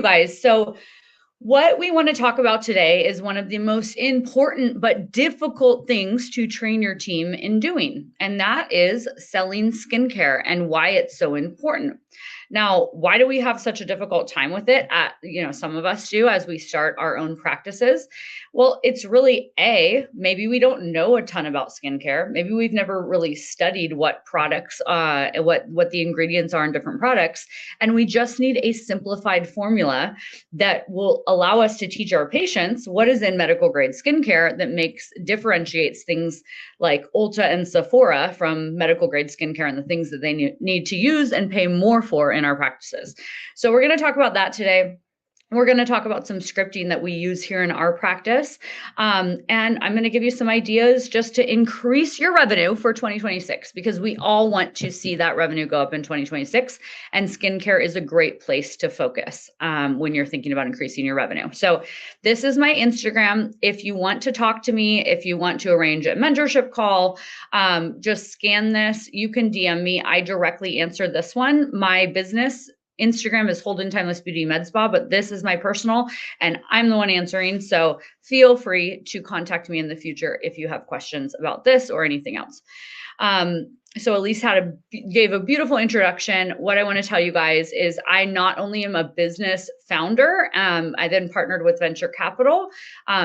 guys. So what we want to talk about today is one of the most important but difficult things to train your team in doing, and that is selling skincare and why it's so important. Now, why do we have such a difficult time with it? Some of us do as we start our own practices. Well, it's really maybe we don't know a ton about skincare. Maybe we've never really studied what products, what the ingredients are in different products, and we just need a simplified formula that will allow us to teach our patients what is in medical grade skincare that differentiates things like Ulta and Sephora from medical grade skincare and the things that they need to use and pay more for in our practices. So we're going to talk about that today. We're going to talk about some scripting that we use here in our practice. And I'm going to give you some ideas just to increase your revenue for 2026, because we all want to see that revenue go up in 2026. And skincare is a great place to focus when you're thinking about increasing your revenue. So this is my Instagram. If you want to talk to me, if you want to arrange a mentorship call, just scan this. You can DM me. I directly answer this one. My business Instagram is Holden Timeless Beauty Med Spa, but this is my personal and I'm the one answering. So feel free to contact me in the future if you have questions about this or anything else. So Elise gave a beautiful introduction. What I want to tell you guys is I not only am a business founder, I then partnered with venture capital,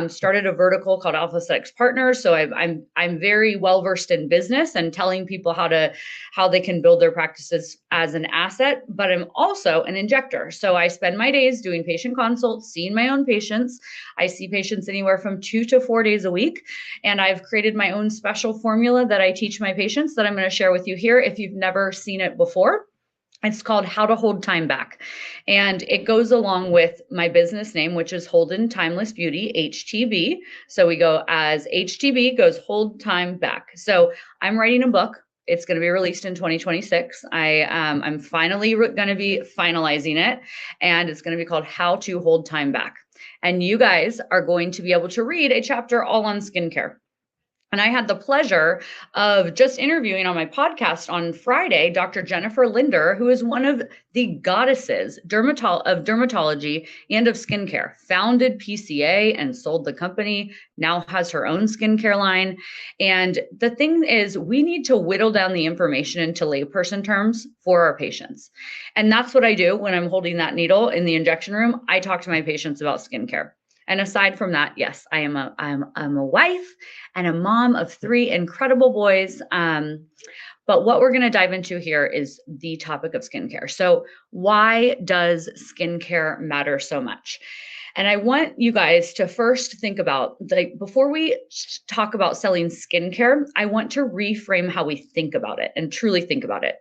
started a vertical called Alpha Aesthetics Partners. So I'm very well versed in business and telling people how they can build their practices as an asset. But I'm also an injector. So I spend my days doing patient consults, seeing my own patients. I see patients anywhere from 2 to 4 days a week, and I've created my own special formula that I teach my patients that I'm going to share with you here if you've never seen it before. It's called How to Hold Time Back. And it goes along with my business name, which is Holden Timeless Beauty, HTB. So we go as HTB goes Hold Time Back. So I'm writing a book. It's going to be released in 2026. I'm finally going to be finalizing it, and it's going to be called How to Hold Time Back. And you guys are going to be able to read a chapter all on skincare. And I had the pleasure of just interviewing on my podcast on Friday, Dr. Jennifer Linder, who is one of the goddesses of dermatology and of skincare, founded PCA and sold the company, now has her own skincare line. And the thing is, we need to whittle down the information into layperson terms for our patients. And that's what I do when I'm holding that needle in the injection room. I talk to my patients about skincare. And aside from that, yes, I'm a wife and a mom of 3 incredible boys. But what we're going to dive into here is the topic of skincare. So why does skincare matter so much? And I want you guys to first think about, before we talk about selling skincare, I want to reframe how we think about it and truly think about it.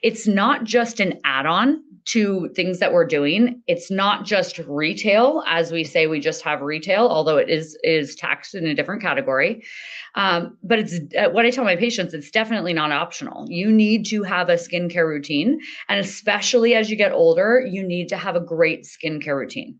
It's not just an add-on to things that we're doing. It's not just retail, as we say, we just have retail, although it is taxed in a different category. But it's what I tell my patients, it's definitely not optional. You need to have a skincare routine. And especially as you get older, you need to have a great skincare routine.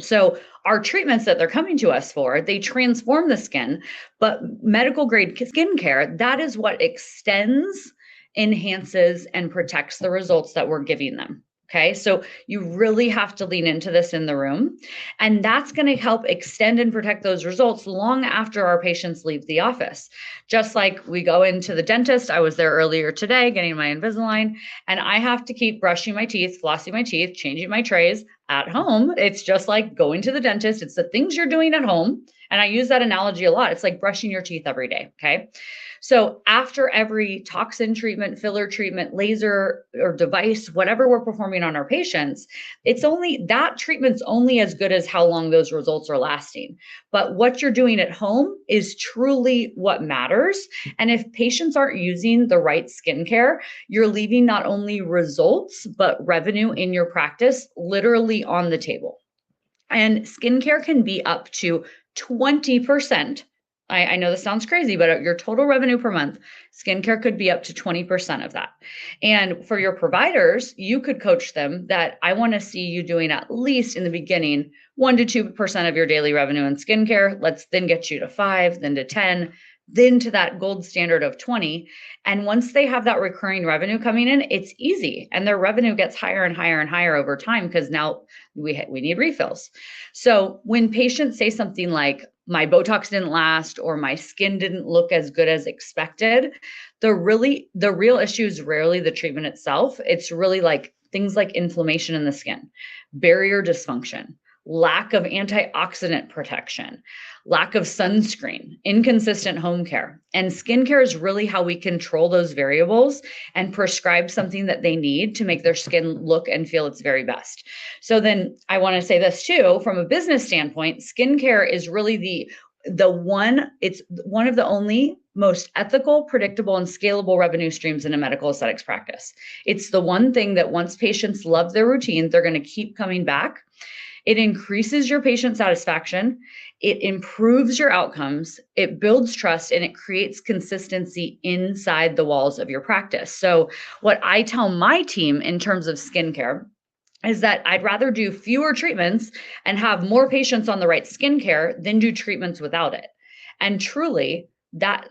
So our treatments that they're coming to us for, they transform the skin, but medical grade skincare, that is what extends, enhances, and protects the results that we're giving them. Okay, so you really have to lean into this in the room, and that's going to help extend and protect those results long after our patients leave the office. Just like we go into the dentist, I was there earlier today getting my Invisalign, and I have to keep brushing my teeth, flossing my teeth, changing my trays at home. It's just like going to the dentist. It's the things you're doing at home. And I use that analogy a lot. It's like brushing your teeth every day. Okay. So after every toxin treatment, filler treatment, laser or device, whatever we're performing on our patients, that treatment's only as good as how long those results are lasting. But what you're doing at home is truly what matters. And if patients aren't using the right skincare, you're leaving not only results, but revenue in your practice literally on the table. And skincare can be up to 20%. I know this sounds crazy, but your total revenue per month, skincare could be up to 20% of that. And for your providers, you could coach them that I want to see you doing at least in the beginning 1 to 2% of your daily revenue in skincare. Let's then get you to 5, then to 10, then to that gold standard of 20. And once they have that recurring revenue coming in, it's easy. And their revenue gets higher and higher and higher over time because now we need refills. So when patients say something like, my Botox didn't last or my skin didn't look as good as expected, the real issue is rarely the treatment itself. It's really like things like inflammation in the skin, barrier dysfunction, lack of antioxidant protection, lack of sunscreen, inconsistent home care. And skincare is really how we control those variables and prescribe something that they need to make their skin look and feel its very best. So then I want to say this too, from a business standpoint, skincare is really it's one of the only most ethical, predictable, and scalable revenue streams in a medical aesthetics practice. It's the one thing that once patients love their routine, they're going to keep coming back. It increases your patient satisfaction, it improves your outcomes, it builds trust, and it creates consistency inside the walls of your practice. So what I tell my team in terms of skincare is that I'd rather do fewer treatments and have more patients on the right skincare than do treatments without it. And truly, that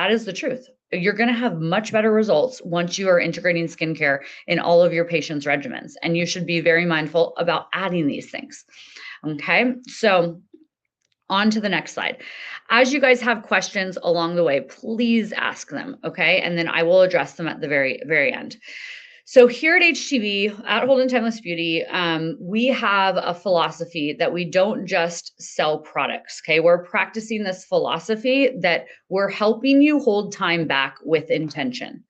is the truth. You're going to have much better results once you are integrating skincare in all of your patients' regimens. And you should be very mindful about adding these things. Okay, so on to the next slide. As you guys have questions along the way, please ask them. Okay, and then I will address them at the very, very end. So here at HTB, at Holden Timeless Beauty, we have a philosophy that we don't just sell products, okay? We're practicing this philosophy that we're helping you hold time back with intention.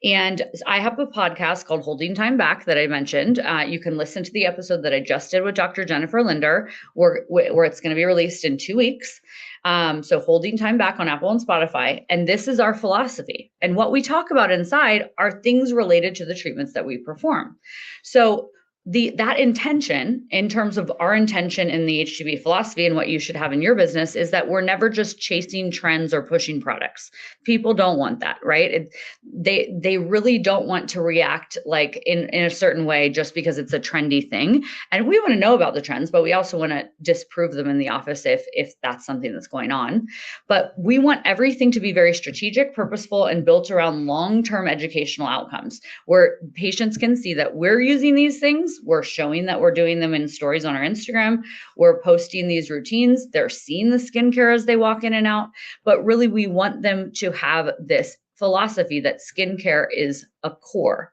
And I have a podcast called Holding Time Back that I mentioned. You can listen to the episode that I just did with Dr. Jennifer Linder, where it's going to be released in 2 weeks. So Holding Time Back on Apple and Spotify. And this is our philosophy. And what we talk about inside are things related to the treatments that we perform. So that intention, in terms of our intention in the HTB philosophy and what you should have in your business, is that we're never just chasing trends or pushing products. People don't want that, right? They really don't want to react like in a certain way just because it's a trendy thing. And we want to know about the trends, but we also want to disprove them in the office if that's something that's going on. But we want everything to be very strategic, purposeful, and built around long-term educational outcomes where patients can see that we're using these things. We're showing that we're doing them in stories on our Instagram. We're posting these routines. They're seeing the skincare as they walk in and out. But really, we want them to have this philosophy that skincare is a core.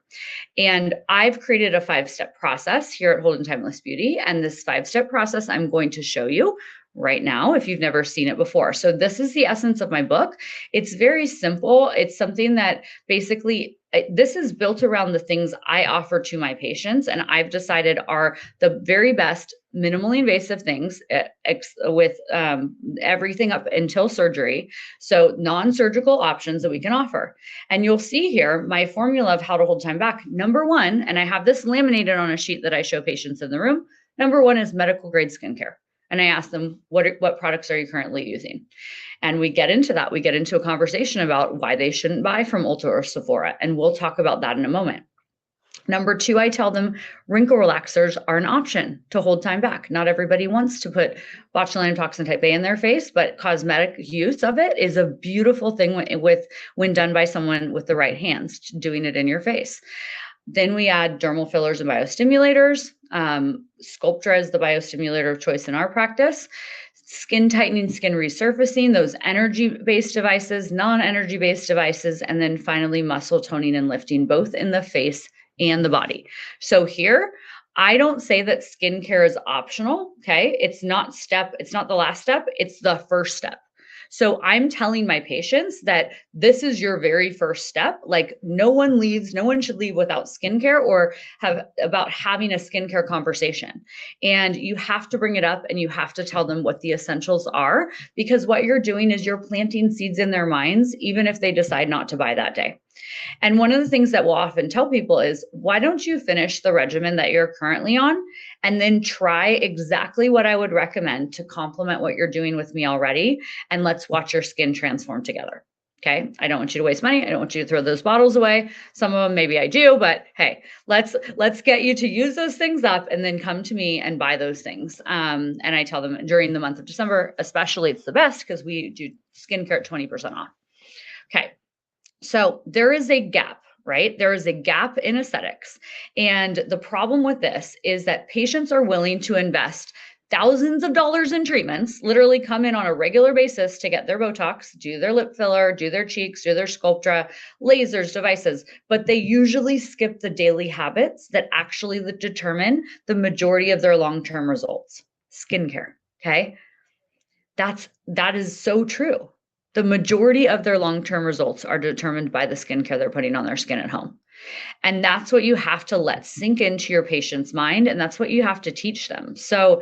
And I've created a 5-step process here at Holden Timeless Beauty. And this 5-step process I'm going to show you right now if you've never seen it before. So this is the essence of my book. It's very simple. It's something that basically this is built around the things I offer to my patients, and I've decided are the very best minimally invasive things with everything up until surgery. So non-surgical options that we can offer. And you'll see here my formula of how to hold time back. Number one, and I have this laminated on a sheet that I show patients in the room. Number one is medical grade skincare. And I ask them, what products are you currently using? And we get into that. We get into a conversation about why they shouldn't buy from Ulta or Sephora. And we'll talk about that in a moment. Number two, I tell them wrinkle relaxers are an option to hold time back. Not everybody wants to put botulinum toxin type A in their face, but cosmetic use of it is a beautiful thing when done by someone with the right hands, doing it in your face. Then we add dermal fillers and biostimulators. Sculptra is the biostimulator of choice in our practice. Skin tightening, skin resurfacing, those energy-based devices, non-energy-based devices, and then finally muscle toning and lifting, both in the face and the body. So here, I don't say that skincare is optional, okay? It's not the last step, it's the first step. So I'm telling my patients that this is your very first step. Like no one should leave without skincare or about having a skincare conversation. And you have to bring it up and you have to tell them what the essentials are, because what you're doing is you're planting seeds in their minds, even if they decide not to buy that day. And one of the things that we'll often tell people is, why don't you finish the regimen that you're currently on and then try exactly what I would recommend to complement what you're doing with me already, and let's watch your skin transform together. Okay. I don't want you to waste money. I don't want you to throw those bottles away. Some of them maybe I do, but hey, let's get you to use those things up and then come to me and buy those things. And I tell them during the month of December, especially, it's the best because we do skincare at 20% off. Okay. So there is a gap, right? There is a gap in aesthetics. And the problem with this is that patients are willing to invest thousands of dollars in treatments, literally come in on a regular basis to get their Botox, do their lip filler, do their cheeks, do their Sculptra, lasers, devices, but they usually skip the daily habits that actually determine the majority of their long-term results. Skincare, okay? That is so true. The majority of their long-term results are determined by the skincare they're putting on their skin at home. And that's what you have to let sink into your patient's mind. And that's what you have to teach them. So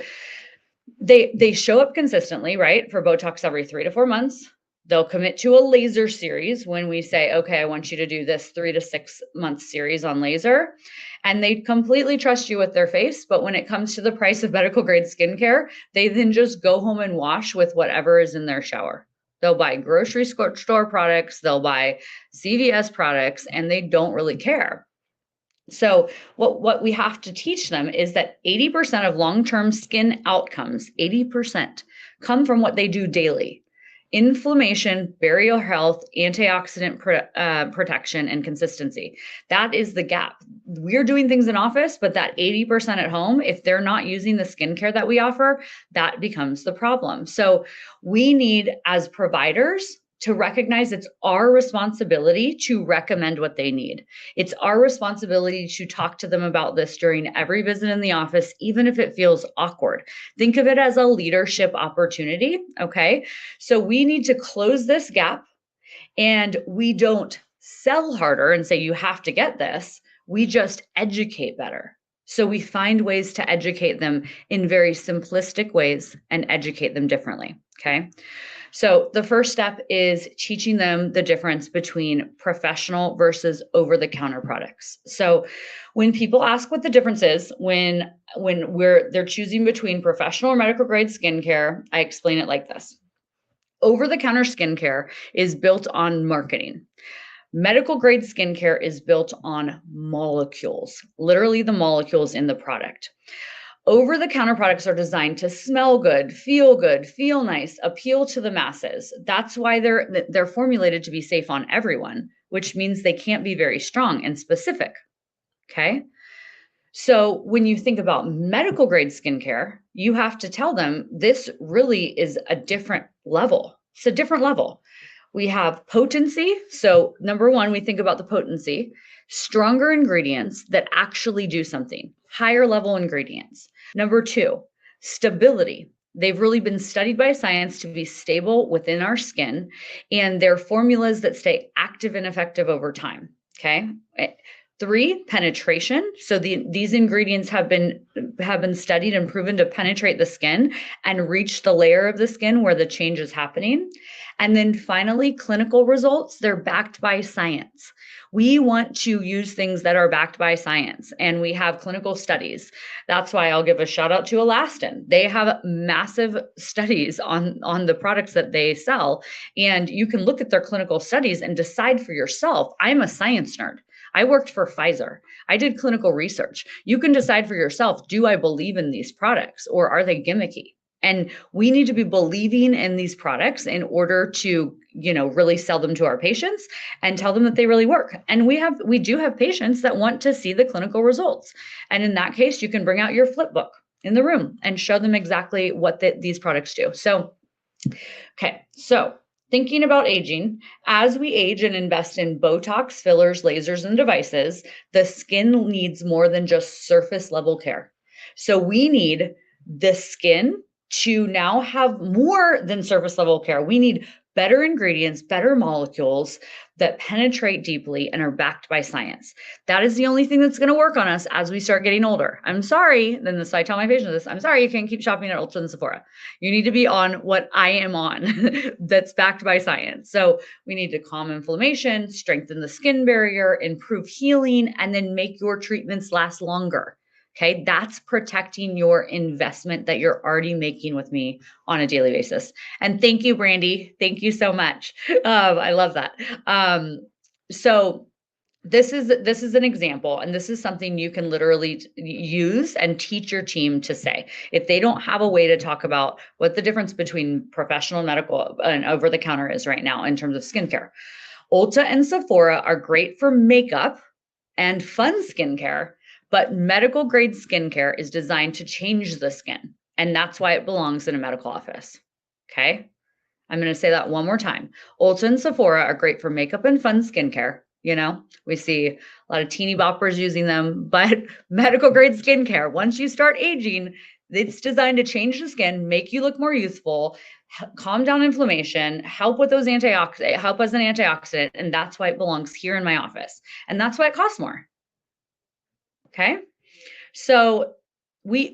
they show up consistently, right? For Botox every 3 to 4 months. They'll commit to a laser series when we say, okay, I want you to do this 3 to 6 month series on laser. And they completely trust you with their face. But when it comes to the price of medical grade skincare, they then just go home and wash with whatever is in their shower. They'll buy grocery store products, they'll buy CVS products, and they don't really care. So what we have to teach them is that 80% of long-term skin outcomes, 80%, come from what they do daily. Inflammation, barrier health, antioxidant protection, and consistency. That is the gap. We're doing things in office, but that 80% at home, if they're not using the skincare that we offer, that becomes the problem. So we need, as providers, to recognize it's our responsibility to recommend what they need. It's our responsibility to talk to them about this during every visit in the office, even if it feels awkward. Think of it as a leadership opportunity, okay? So we need to close this gap, and we don't sell harder and say, you have to get this. We just educate better. So we find ways to educate them in very simplistic ways and educate them differently, okay? So the first step is teaching them the difference between professional versus over-the-counter products. So when people ask what the difference is, when they're choosing between professional or medical grade skincare, I explain it like this. Over-the-counter skincare is built on marketing. Medical grade skincare is built on molecules, literally the molecules in the product. Over-the-counter products are designed to smell good, feel nice, appeal to the masses. That's why they're formulated to be safe on everyone, which means they can't be very strong and specific, okay? So when you think about medical grade skincare, you have to tell them this really is a different level. It's a different level. We have potency. So number one, we think about the potency, stronger ingredients that actually do something, higher level ingredients. Number two, stability. They've really been studied by science to be stable within our skin, and they're formulas that stay active and effective over time, okay? 3, penetration. So these ingredients have been studied and proven to penetrate the skin and reach the layer of the skin where the change is happening. And then finally, clinical results. They're backed by science. We want to use things that are backed by science, and we have clinical studies. That's why I'll give a shout out to Elastin. They have massive studies on the products that they sell, and you can look at their clinical studies and decide for yourself. I'm a science nerd. I worked for Pfizer. I did clinical research. You can decide for yourself, do I believe in these products or are they gimmicky? And we need to be believing in these products in order to, really sell them to our patients and tell them that they really work. And we do have patients that want to see the clinical results. And in that case, you can bring out your flip book in the room and show them exactly what these products do. So, okay. So thinking about aging, as we age and invest in Botox, fillers, lasers, and devices, the skin needs more than just surface level care. So we need the skin to now have more than surface level care. We need better ingredients, better molecules that penetrate deeply and are backed by science. That is the only thing that's going to work on us as we start getting older. I'm sorry, I tell my patients this, I'm sorry you can't keep shopping at Ulta and Sephora. You need to be on what I am on that's backed by science. So we need to calm inflammation, strengthen the skin barrier, improve healing, and then make your treatments last longer. Okay, that's protecting your investment that you're already making with me on a daily basis. And thank you, Brandy. Thank you so much. I love that. So this is an example, and this is something you can literally use and teach your team to say. If they don't have a way to talk about what the difference between professional, medical, and over the counter is right now in terms of skincare, Ulta and Sephora are great for makeup and fun skincare, but medical grade skincare is designed to change the skin, and that's why it belongs in a medical office. Okay, I'm going to say that one more time. Ulta and Sephora are great for makeup and fun skincare. We see a lot of teeny boppers using them, but medical grade skincare, once you start aging, it's designed to change the skin, make you look more youthful, calm down inflammation, help with those help as an antioxidant. And that's why it belongs here in my office. And that's why it costs more. Okay. So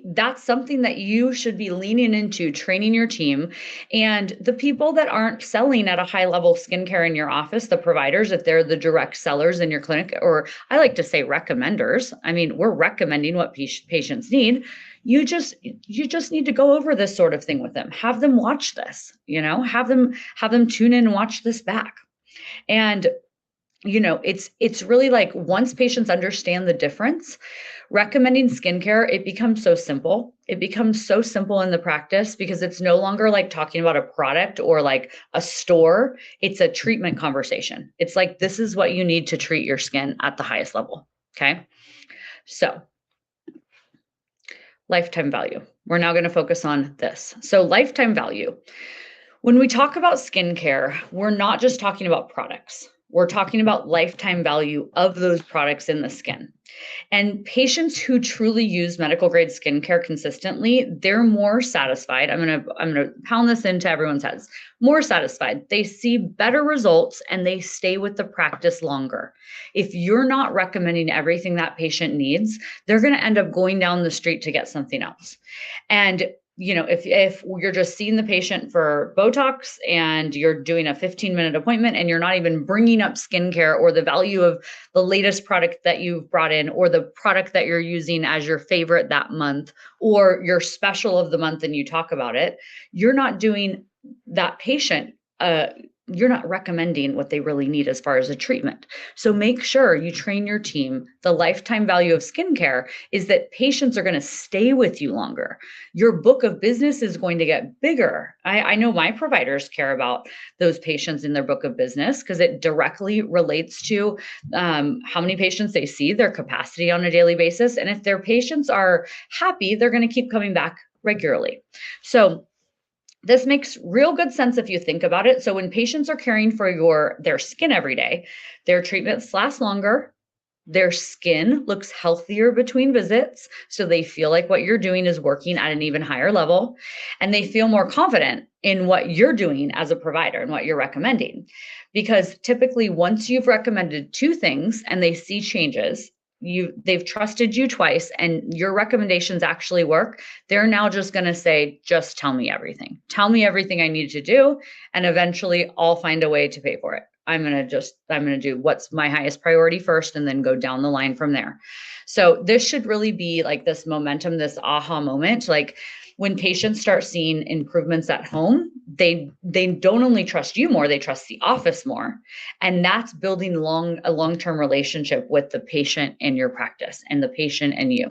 that's something that you should be leaning into, training your team. And the people that aren't selling at a high level skincare in your office, the providers, if they're the direct sellers in your clinic, or I like to say recommenders, I mean, we're recommending what patients need. You just need to go over this sort of thing with them. Have them watch this, have them tune in and watch this back. And it's really like, once patients understand the difference, recommending skincare, it becomes so simple. It becomes so simple in the practice, because it's no longer like talking about a product or like a store. It's a treatment conversation. It's like, this is what you need to treat your skin at the highest level. Okay. So lifetime value. We're now going to focus on this. So lifetime value. When we talk about skincare, we're not just talking about products. We're talking about lifetime value of those products in the skin. And patients who truly use medical grade skincare consistently, they're more satisfied. I'm gonna pound this into everyone's heads. More satisfied. They see better results and they stay with the practice longer. If you're not recommending everything that patient needs, they're gonna end up going down the street to get something else. And if you're just seeing the patient for Botox and you're doing a 15-minute appointment and you're not even bringing up skincare or the value of the latest product that you've brought in, or the product that you're using as your favorite that month, or your special of the month, and you talk about it, you're not doing that patient, you're not recommending what they really need as far as a treatment. So make sure you train your team. The lifetime value of skincare is that patients are going to stay with you longer. Your book of business is going to get bigger. I know my providers care about those patients in their book of business, because it directly relates to how many patients they see, their capacity on a daily basis. And if their patients are happy, they're going to keep coming back regularly. So this makes real good sense if you think about it. So when patients are caring for their skin every day, their treatments last longer, their skin looks healthier between visits, so they feel like what you're doing is working at an even higher level, and they feel more confident in what you're doing as a provider and what you're recommending. Because typically, once you've recommended two things and they see changes, they've trusted you twice and your recommendations actually work, they're now just going to say, just tell me everything. Tell me everything I need to do, and eventually I'll find a way to pay for it. I'm going to do what's my highest priority first, and then go down the line from there. So this should really be like this momentum, this aha moment. Like, when patients start seeing improvements at home, they don't only trust you more, they trust the office more. And that's building a long-term relationship with the patient and your practice, and the patient and you.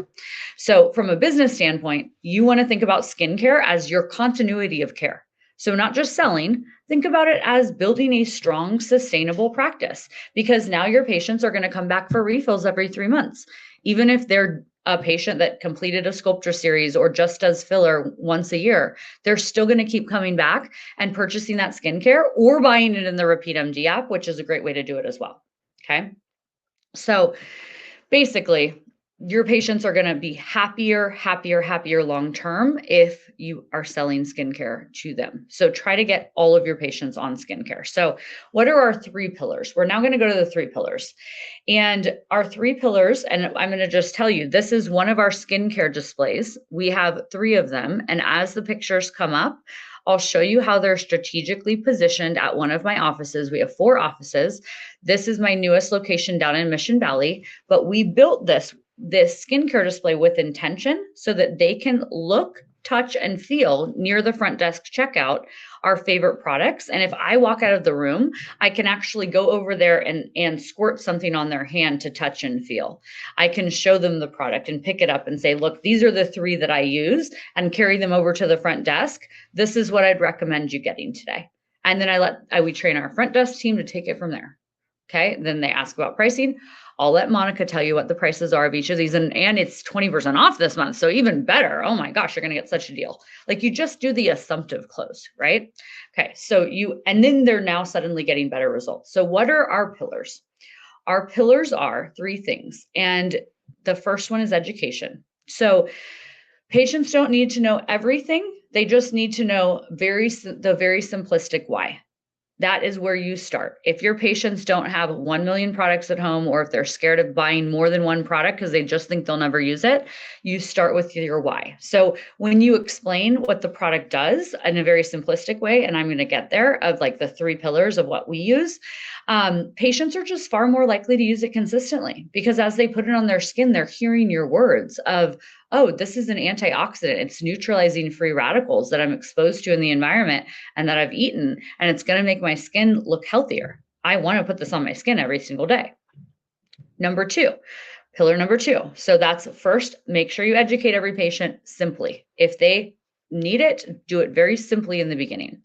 So from a business standpoint, you want to think about skincare as your continuity of care. So not just selling, think about it as building a strong, sustainable practice, because now your patients are going to come back for refills every 3 months. Even if they're a patient that completed a Sculptra series or just does filler once a year, they're still going to keep coming back and purchasing that skincare, or buying it in the RepeatMD app, which is a great way to do it as well. Okay. So basically, your patients are going to be happier long-term if you are selling skincare to them. So try to get all of your patients on skincare. So what are our 3 pillars? We're now going to go to the 3 pillars. And our 3 pillars, and I'm going to just tell you, this is one of our skincare displays. We have 3 of them. And as the pictures come up, I'll show you how they're strategically positioned at one of my offices. We have 4 offices. This is my newest location down in Mission Valley, but we built this this skincare display with intention so that they can look, touch, and feel near the front desk checkout our favorite products. And if I walk out of the room, I can actually go over there and squirt something on their hand to touch and feel. I can show them the product and pick it up and say, look, these are the 3 that I use, and carry them over to the front desk. This is what I'd recommend you getting today. And then we train our front desk team to take it from there. Okay. Then they ask about pricing. I'll let Monica tell you what the prices are of each of these. And it's 20% off this month. So even better. Oh my gosh, you're going to get such a deal. Like, you just do the assumptive close, right? Okay. And then they're now suddenly getting better results. So what are our pillars? Our pillars are 3 things. And the first one is education. So patients don't need to know everything. They just need to know the very simplistic why. That is where you start. If your patients don't have 1 million products at home, or if they're scared of buying more than one product because they just think they'll never use it, you start with your why. So when you explain what the product does in a very simplistic way, and I'm going to get there, of like the 3 pillars of what we use, patients are just far more likely to use it consistently, because as they put it on their skin, they're hearing your words of, oh, this is an antioxidant. It's neutralizing free radicals that I'm exposed to in the environment and that I've eaten, and it's going to make my skin look healthier. I want to put this on my skin every single day. Pillar number 2. So that's first, make sure you educate every patient simply. If they need it, do it very simply in the beginning.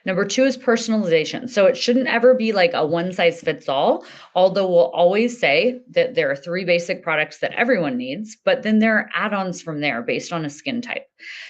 Number 2 is personalization. So it shouldn't ever be like a one size fits all, although we'll always say that there are 3 basic products that everyone needs, but then there are add-ons from there based on a skin type.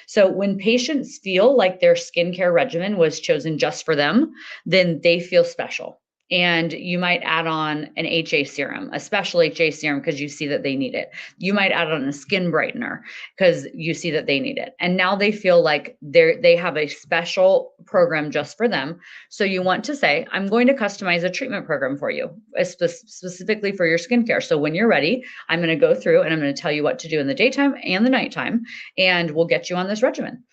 So when patients feel like their skincare regimen was chosen just for them, then they feel special. And you might add on an HA serum, a special HA serum, because you see that they need it. You might add on a skin brightener because you see that they need it. And now they feel like they have a special program just for them. So you want to say, I'm going to customize a treatment program for you, specifically for your skincare. So when you're ready, I'm going to go through and I'm going to tell you what to do in the daytime and the nighttime, and we'll get you on this regimen.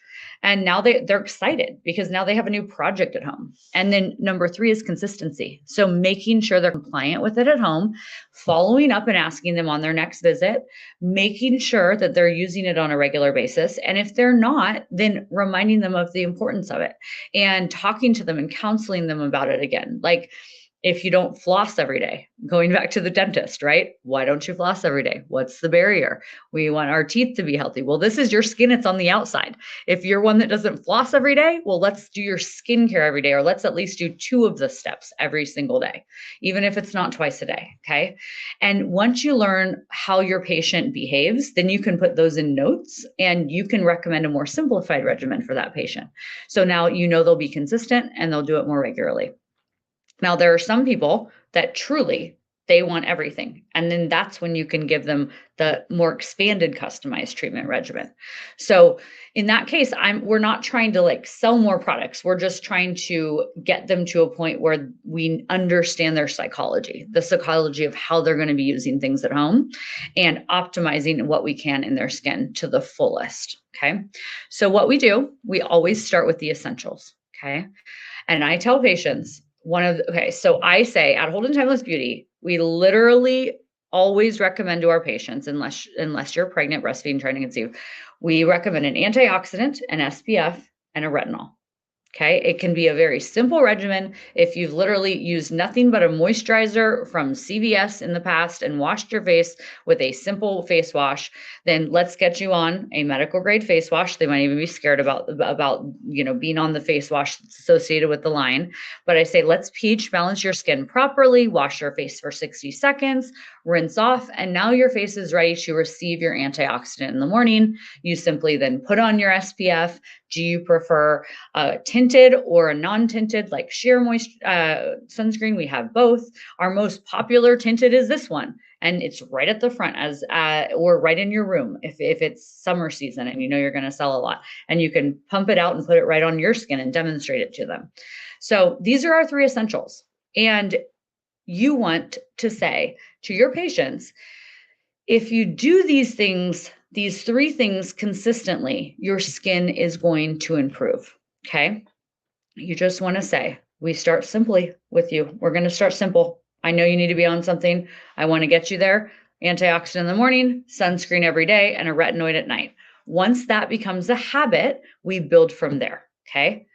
And now they're excited because now they have a new project at home. And then number 3 is consistency. So making sure they're compliant with it at home, following up and asking them on their next visit, making sure that they're using it on a regular basis. And if they're not, then reminding them of the importance of it and talking to them and counseling them about it again. Like, if you don't floss every day, going back to the dentist, right? Why don't you floss every day? What's the barrier? We want our teeth to be healthy. Well, this is your skin. It's on the outside. If you're one that doesn't floss every day, well, let's do your skincare every day, or let's at least do 2 of the steps every single day, even if it's not twice a day. Okay. And once you learn how your patient behaves, then you can put those in notes and you can recommend a more simplified regimen for that patient. So now you know they'll be consistent and they'll do it more regularly. Now, there are some people that truly, they want everything. And then that's when you can give them the more expanded customized treatment regimen. So in that case, we're not trying to like sell more products. We're just trying to get them to a point where we understand their psychology, the psychology of how they're going to be using things at home, and optimizing what we can in their skin to the fullest. Okay. So what we do, we always start with the essentials. Okay. And I tell patients, so I say at Holden Timeless Beauty, we literally always recommend to our patients, unless you're pregnant, breastfeeding, trying to conceive, we recommend an antioxidant, an SPF, and a retinol. Okay. It can be a very simple regimen. If you've literally used nothing but a moisturizer from CVS in the past and washed your face with a simple face wash, then let's get you on a medical grade face wash. They might even be scared about being on the face wash that's associated with the line. But I say, let's pH balance your skin properly, wash your face for 60 seconds, rinse off, and now your face is ready to receive your antioxidant in the morning. You simply then put on your SPF. Do you prefer a tinted or a non-tinted, like sheer moist sunscreen? We have both. Our most popular tinted is this one, and it's right at the front or right in your room if it's summer season and you know you're going to sell a lot, and you can pump it out and put it right on your skin and demonstrate it to them. So these are our 3 essentials. And you want to say to your patients, if you do these things, these 3 things consistently, your skin is going to improve. Okay. You just want to say, we start simply with you. We're going to start simple. I know you need to be on something. I want to get you there. antioxidant in the morning, sunscreen every day, and a retinoid at night. Once that becomes a habit, we build from there. Okay.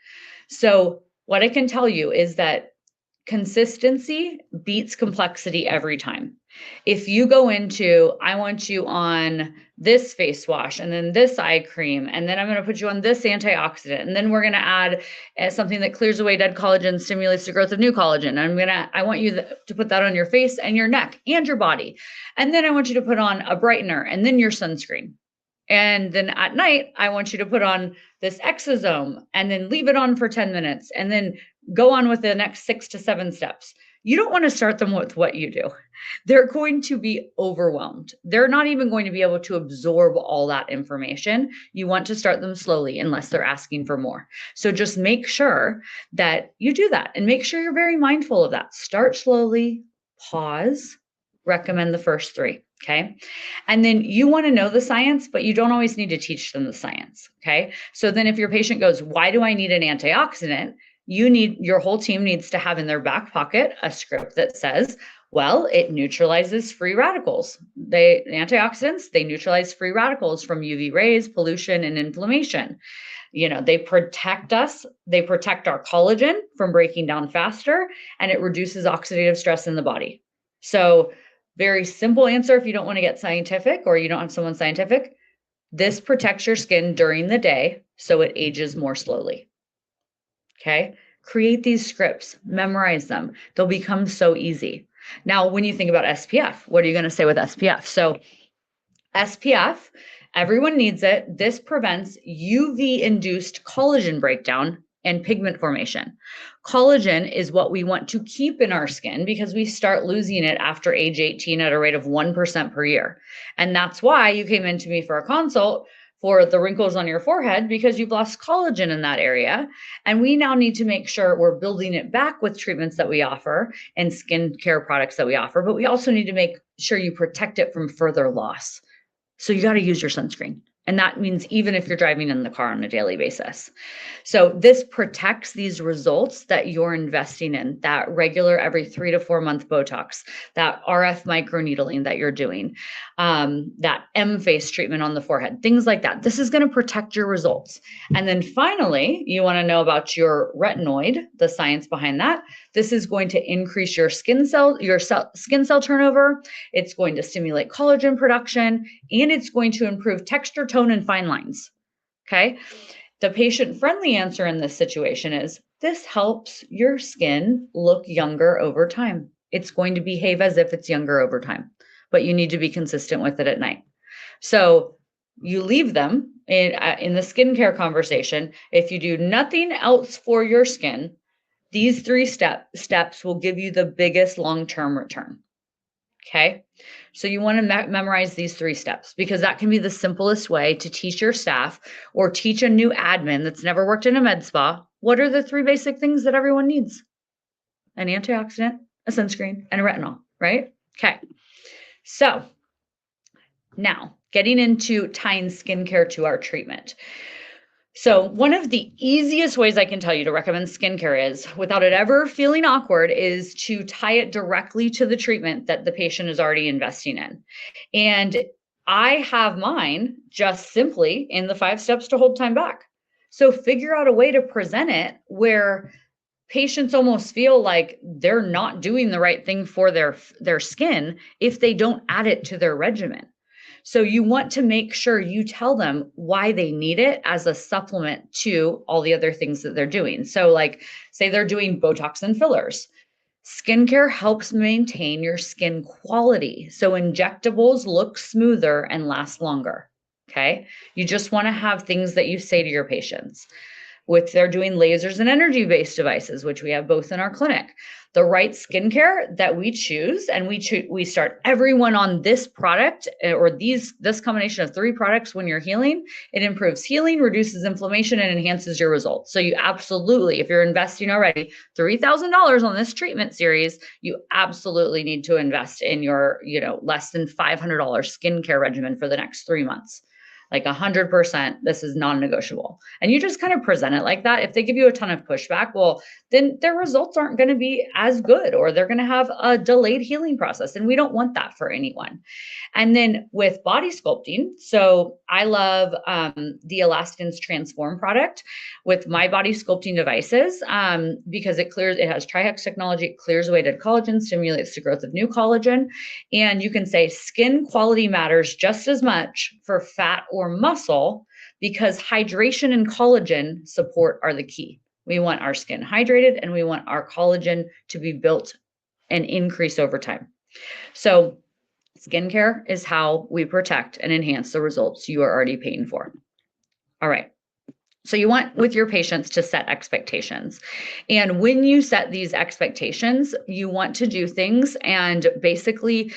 So what I can tell you is that consistency beats complexity every time. If you go into, I want you on this face wash and then this eye cream, and then I'm going to put you on this antioxidant, and then we're going to add something that clears away dead collagen, stimulates the growth of new collagen. I want you to put that on your face and your neck and your body. And then I want you to put on a brightener and then your sunscreen. And then at night, I want you to put on this exosome and then leave it on for 10 minutes and then go on with the next 6 to 7 steps. You don't want to start them with what you do. They're going to be overwhelmed. They're not even going to be able to absorb all that information. You want to start them slowly unless they're asking for more. So just make sure that you do that and make sure you're very mindful of that. Start slowly, pause, recommend the first 3. Okay. And then you want to know the science, but you don't always need to teach them the science. Okay. So then if your patient goes, why do I need an antioxidant? Your whole team needs to have in their back pocket a script that says, well, it neutralizes free radicals. Antioxidants, they neutralize free radicals from UV rays, pollution, and inflammation. They protect us. They protect our collagen from breaking down faster, and it reduces oxidative stress in the body. So very simple answer if you don't want to get scientific or you don't have someone scientific. This protects your skin during the day so it ages more slowly. Okay? Create these scripts, memorize them. They'll become so easy. Now, when you think about SPF, what are you going to say with SPF? So SPF, everyone needs it. This prevents UV-induced collagen breakdown and pigment formation. Collagen is what we want to keep in our skin because we start losing it after age 18 at a rate of 1% per year. And that's why you came into me for a consult for the wrinkles on your forehead, because you've lost collagen in that area. And we now need to make sure we're building it back with treatments that we offer and skincare products that we offer, but we also need to make sure you protect it from further loss. So you got to use your sunscreen. And that means even if you're driving in the car on a daily basis. So this protects these results that you're investing in, that regular every 3 to 4 month Botox, that RF microneedling that you're doing, that M-face treatment on the forehead, things like that. This is going to protect your results. And then finally, you want to know about your retinoid, the science behind that. This is going to increase your skin cell turnover. It's going to stimulate collagen production, and it's going to improve texture, tone, and fine lines. Okay. The patient-friendly answer in this situation is this helps your skin look younger over time. It's going to behave as if it's younger over time, but you need to be consistent with it at night. So you leave them in the skincare conversation. If you do nothing else for your skin, these 3 steps will give you the biggest long-term return. Okay. So you want to memorize these 3 steps because that can be the simplest way to teach your staff or teach a new admin that's never worked in a med spa. What are the 3 basic things that everyone needs? An antioxidant, a sunscreen, and a retinol, right? Okay. So now getting into tying skincare to our treatment. So one of the easiest ways I can tell you to recommend skincare is, without it ever feeling awkward, is to tie it directly to the treatment that the patient is already investing in. And I have mine just simply in the 5 steps to hold time back. So figure out a way to present it where patients almost feel like they're not doing the right thing for their skin if they don't add it to their regimen. So you want to make sure you tell them why they need it as a supplement to all the other things that they're doing. So like, say they're doing Botox and fillers. Skincare helps maintain your skin quality. So injectables look smoother and last longer. Okay. You just want to have things that you say to your patients. With they're doing lasers and energy-based devices, which we have both in our clinic. The right skincare that we choose, and we start everyone on this product or this combination of 3 products when you're healing. It improves healing, reduces inflammation, and enhances your results. So you absolutely, if you're investing already $3,000 on this treatment series, you absolutely need to invest in your, less than $500 skincare regimen for the next 3 months. like 100%, this is non-negotiable. And you just kind of present it like that. If they give you a ton of pushback, well, then their results aren't going to be as good, or they're going to have a delayed healing process. And we don't want that for anyone. And then with body sculpting, so I love the Elastin's Transform product with my body sculpting devices because it has trihex technology, it clears away dead collagen, stimulates the growth of new collagen. And you can say skin quality matters just as much for fat or muscle, because hydration and collagen support are the key. We want our skin hydrated and we want our collagen to be built and increase over time. So skincare is how we protect and enhance the results you are already paying for. All right. So you want with your patients to set expectations. And when you set these expectations, you want to do things and basically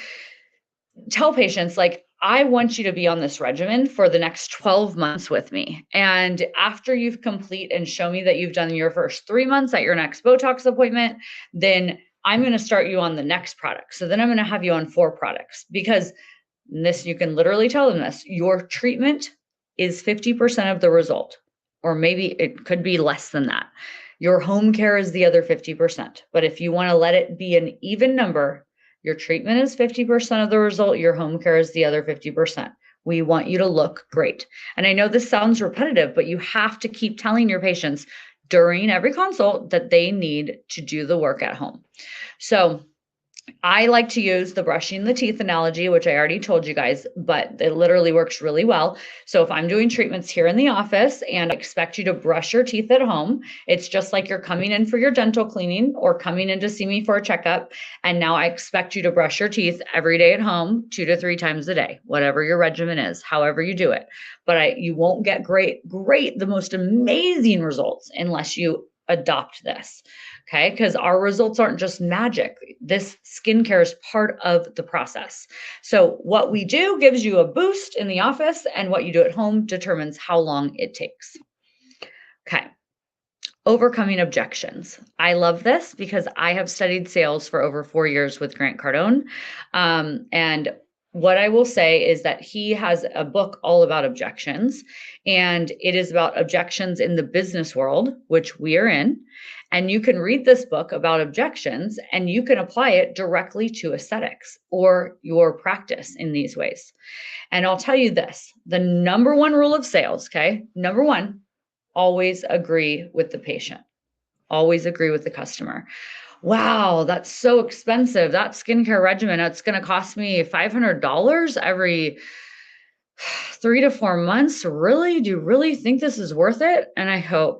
tell patients, like, I want you to be on this regimen for the next 12 months with me. And after you've complete and show me that you've done your first 3 months at your next Botox appointment, then I'm going to start you on the next product. So then I'm going to have you on 4 products, because this, you can literally tell them this, your treatment is 50% of the result, or maybe it could be less than that. Your home care is the other 50%. But if you want to let it be an even number, your treatment is 50% of the result, your home care is the other 50%. We want you to look great. And I know this sounds repetitive, but you have to keep telling your patients during every consult that they need to do the work at home. So I like to use the brushing the teeth analogy, which I already told you guys, but it literally works really well. So if I'm doing treatments here in the office and I expect you to brush your teeth at home, it's just like you're coming in for your dental cleaning or coming in to see me for a checkup. And now I expect you to brush your teeth every day at home, 2 to 3 times a day, whatever your regimen is, however you do it. But you won't get the most amazing results unless you adopt this. Okay, because our results aren't just magic. This skincare is part of the process. So what we do gives you a boost in the office, and what you do at home determines how long it takes. Okay, overcoming objections. I love this because I have studied sales for over 4 years with Grant Cardone. And what I will say is that he has a book all about objections, and it is about objections in the business world, which we are in. And you can read this book about objections and you can apply it directly to aesthetics or your practice in these ways. And I'll tell you this, the number one rule of sales, okay? Number one, always agree with the patient. Always agree with the customer. Wow, that's so expensive. That skincare regimen, it's going to cost me $500 every 3 to 4 months. Really? Do you really think this is worth it? And I go,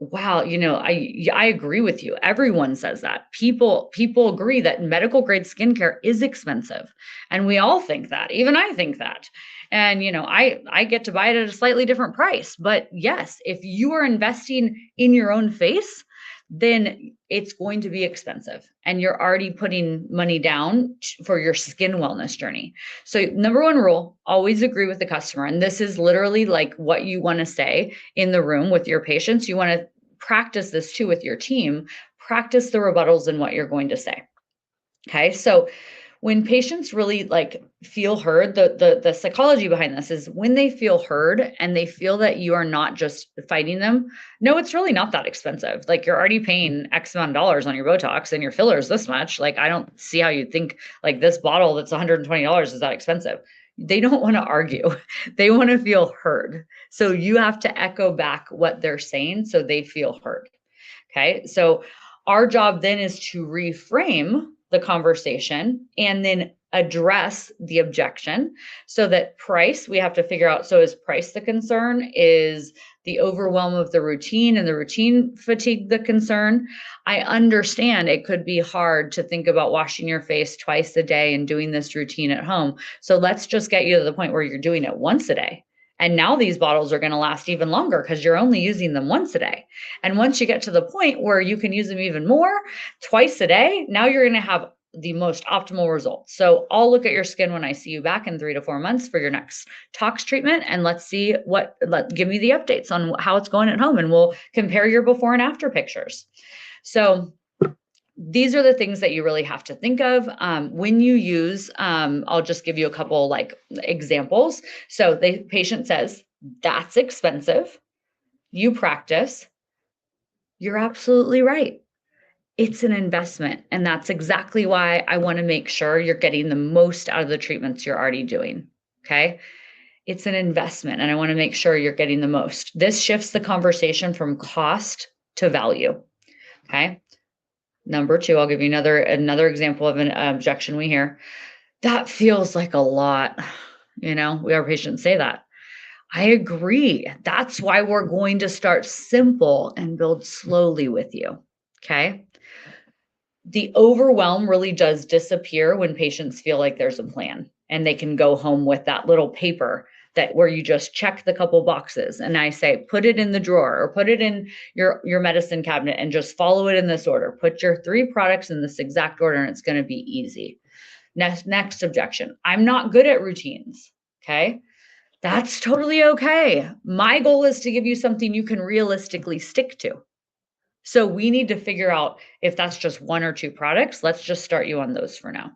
wow, I agree with you. Everyone says that. People agree that medical grade skincare is expensive. And we all think that. Even I think that. And I get to buy it at a slightly different price. But yes, if you are investing in your own face, then it's going to be expensive. And you're already putting money down for your skin wellness journey. So number one rule, always agree with the customer. And this is literally like what you want to say in the room with your patients. You want to practice this too with your team. Practice the rebuttals and what you're going to say. Okay. So when patients really feel heard, the psychology behind this is when they feel heard and they feel that you are not just fighting them. No, it's really not that expensive. Like, you're already paying X amount of dollars on your Botox and your fillers this much. Like, I don't see how you think like this bottle that's $120 is that expensive. They don't want to argue. They want to feel heard. So you have to echo back what they're saying so they feel heard. Okay. So our job then is to reframe the conversation and then address the objection. So that price, we have to figure out, so is price the concern? Is the overwhelm of the routine and the routine fatigue the concern? I understand it could be hard to think about washing your face twice a day and doing this routine at home. So let's just get you to the point where you're doing it once a day. And now these bottles are going to last even longer because you're only using them once a day. And once you get to the point where you can use them even more, twice a day, now you're going to have the most optimal results. So I'll look at your skin when I see you back in 3 to 4 months for your next tox treatment. And let's see give me the updates on how it's going at home. And we'll compare your before and after pictures. So these are the things that you really have to think of when you use, I'll just give you a couple like examples. So the patient says, that's expensive. You practice. You're absolutely right. It's an investment. And that's exactly why I want to make sure you're getting the most out of the treatments you're already doing. Okay. It's an investment, and I want to make sure you're getting the most. This shifts the conversation from cost to value. Okay. Number two, I'll give you another example of an objection we hear. That feels like a lot. Our patients say that. I agree. That's why we're going to start simple and build slowly with you. Okay. The overwhelm really does disappear when patients feel like there's a plan and they can go home with that little paper that where you just check the couple boxes. And I say, put it in the drawer or put it in your medicine cabinet and just follow it in this order. Put your 3 products in this exact order and it's going to be easy. Next objection. I'm not good at routines. Okay. That's totally okay. My goal is to give you something you can realistically stick to. So we need to figure out if that's just 1 or 2 products. Let's just start you on those for now.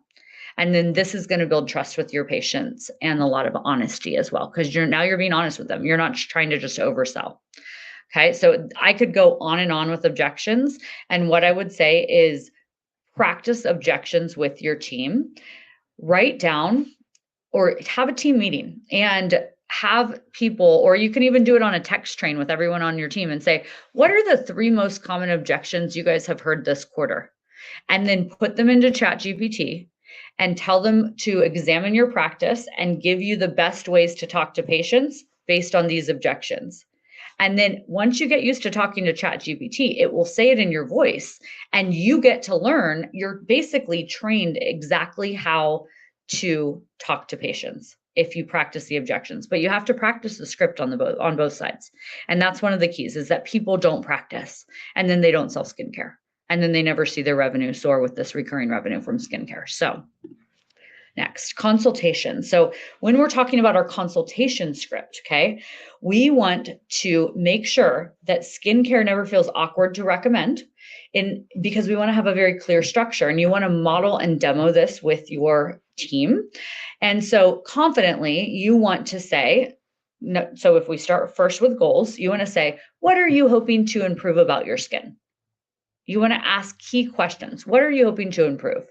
And then this is going to build trust with your patients and a lot of honesty as well, because you're being honest with them. You're not trying to just oversell. Okay. So I could go on and on with objections. And what I would say is practice objections with your team. Write down or have a team meeting and have people, or you can even do it on a text train with everyone on your team and say, what are the 3 most common objections you guys have heard this quarter? And then put them into ChatGPT and tell them to examine your practice and give you the best ways to talk to patients based on these objections. And then once you get used to talking to ChatGPT, it will say it in your voice and you get to learn. You're basically trained exactly how to talk to patients if you practice the objections, but you have to practice the script on both sides. And that's one of the keys is that people don't practice and then they don't sell skincare and then they never see their revenue soar with this recurring revenue from skincare. So next, consultation. So when we're talking about our consultation script, okay, we want to make sure that skincare never feels awkward to recommend because we want to have a very clear structure and you want to model and demo this with your team. And so confidently, you want to say, no, so if we start first with goals, you want to say, what are you hoping to improve about your skin? You want to ask key questions. What are you hoping to improve?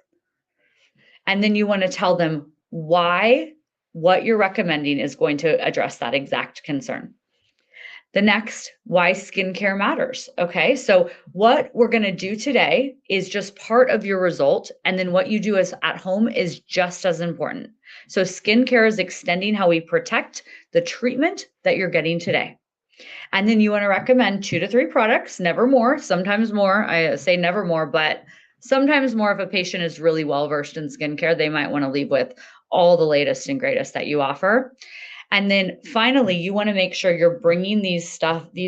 And then you want to tell them why what you're recommending is going to address that exact concern. The next, why skincare matters. Okay, so what we're going to do today is just part of your result. And then what you do is at home is just as important. So skincare is extending how we protect the treatment that you're getting today. And then you want to recommend 2 to 3 products, never more, sometimes more. I say never more, but sometimes more. If a patient is really well versed in skincare, they might want to leave with all the latest and greatest that you offer. And then finally, you want to make sure you're bringing these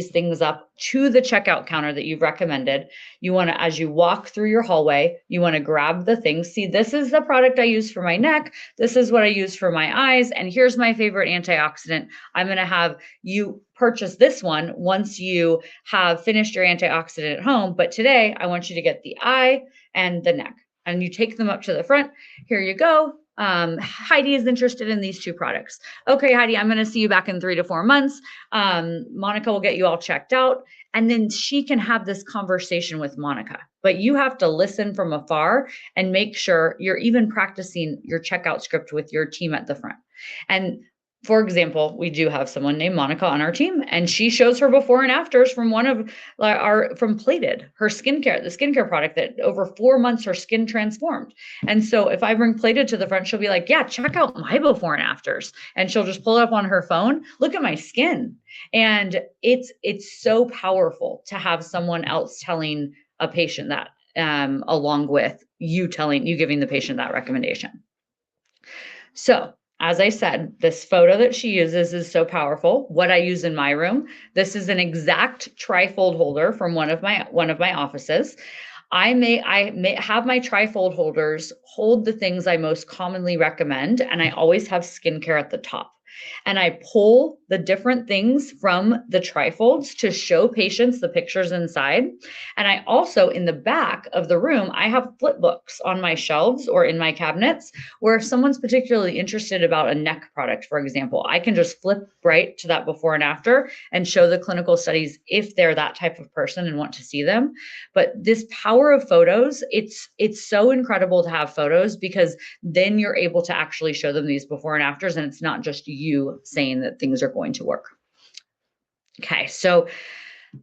things up to the checkout counter that you've recommended. You want to, as you walk through your hallway, you want to grab the things. See, this is the product I use for my neck. This is what I use for my eyes. And here's my favorite antioxidant. I'm going to have you purchase this one once you have finished your antioxidant at home. But today I want you to get the eye and the neck. And you take them up to the front. Here you go. Heidi is interested in these 2 products. Okay, Heidi, I'm going to see you back in 3 to 4 months. Monica will get you all checked out. And then she can have this conversation with Monica, but you have to listen from afar and make sure you're even practicing your checkout script with your team at the front. And for example, we do have someone named Monica on our team, and she shows her before and afters from from Plated, her skincare, the skincare product that over 4 months her skin transformed. And so if I bring Plated to the front, she'll be like, yeah, check out my before and afters. And she'll just pull it up on her phone. Look at my skin. And it's so powerful to have someone else telling a patient that, along with you giving the patient that recommendation. So as I said, this photo that she uses is so powerful. What I use in my room, this is an exact trifold holder from one of my offices. I may have my trifold holders hold the things I most commonly recommend, and I always have skincare at the top. and I pull the different things from the trifolds to show patients the pictures inside. And I also, in the back of the room, I have flip books on my shelves or in my cabinets where if someone's particularly interested about a neck product, for example, I can just flip right to that before and after and show the clinical studies if they're that type of person and want to see them. But this power of photos, it's so incredible to have photos because then you're able to actually show them these before and afters, and it's not just you saying that things are going to work. Okay, so